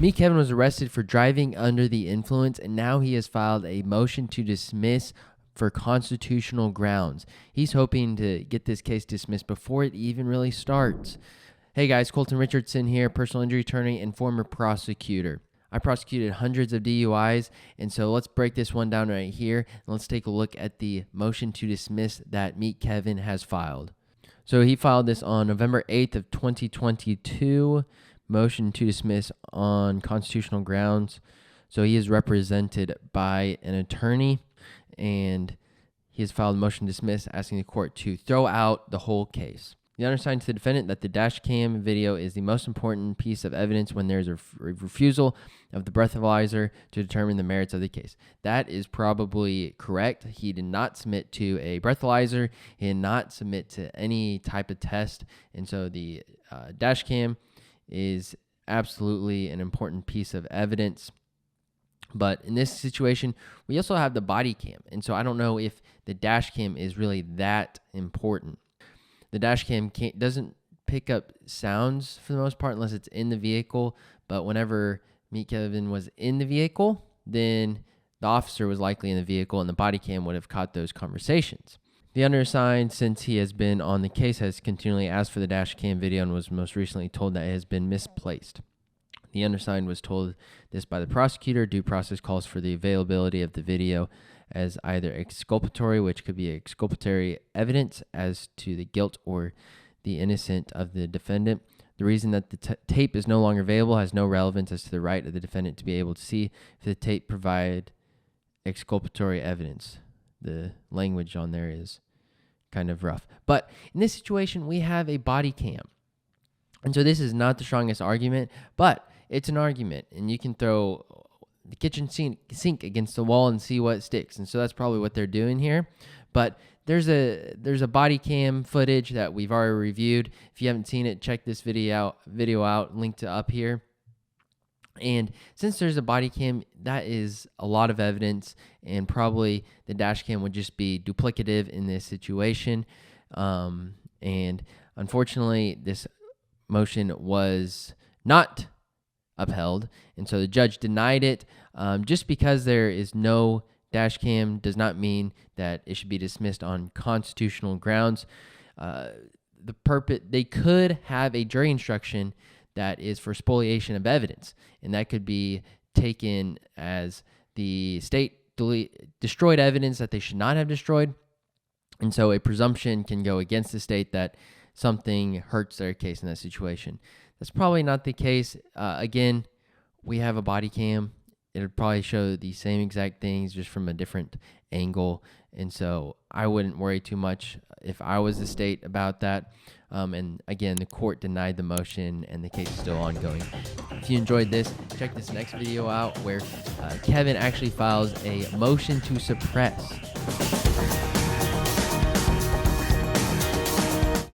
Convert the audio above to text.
Meek Kevin was arrested for driving under the influence, and now he has filed a motion to dismiss for constitutional grounds. He's hoping to get this case dismissed before it even really starts. Hey guys, Colton Richardson here, personal injury attorney and former prosecutor. I prosecuted hundreds of DUIs, and so let's break this one down right here, and let's take a look at the motion to dismiss that Meek Kevin has filed. So he filed this on November 8th of 2022, motion to dismiss on constitutional grounds. So he is represented by an attorney, and he has filed a motion to dismiss, asking the court to throw out the whole case. The undersigned to the defendant that the dash cam video is the most important piece of evidence when there is a refusal of the breathalyzer to determine the merits of the case. That is probably correct. He did not submit to a breathalyzer. He did not submit to any type of test. And so the dash cam is absolutely an important piece of evidence. But in this situation, we also have the body cam. And so I don't know if the dash cam is really that important. The dash cam doesn't pick up sounds for the most part unless it's in the vehicle. But whenever Meek Kevin was in the vehicle, then the officer was likely in the vehicle and the body cam would have caught those conversations. The undersigned, since he has been on the case, has continually asked for the dash cam video and was most recently told that it has been misplaced. The undersigned was told this by the prosecutor. Due process calls for the availability of the video as either exculpatory, which could be exculpatory evidence as to the guilt or the innocence of the defendant. The reason that the tape is no longer available has no relevance as to the right of the defendant to be able to see if the tape provide exculpatory evidence. The language on there is kind of rough. But in this situation, we have a body cam. And so this is not the strongest argument, but it's an argument, and you can throw the kitchen sink against the wall and see what sticks. And so that's probably what they're doing here. But there's a body cam footage that we've already reviewed. If you haven't seen it, check this video out, linked to up here. And since there's a body cam, that is a lot of evidence, and probably the dash cam would just be duplicative in this situation. And unfortunately, this motion was not upheld, and so the judge denied it. Just because there is no dash cam does not mean that it should be dismissed on constitutional grounds. They could have a jury instruction that is for spoliation of evidence, and that could be taken as the state destroyed evidence that they should not have destroyed, and so a presumption can go against the state that something hurts their case in that situation. That's probably not the case. Again, we have a body cam. It would probably show the same exact things just from a different angle. And so I wouldn't worry too much if I was the state about that. And again, the court denied the motion and the case is still ongoing. If you enjoyed this, check this next video out where Kevin actually files a motion to suppress.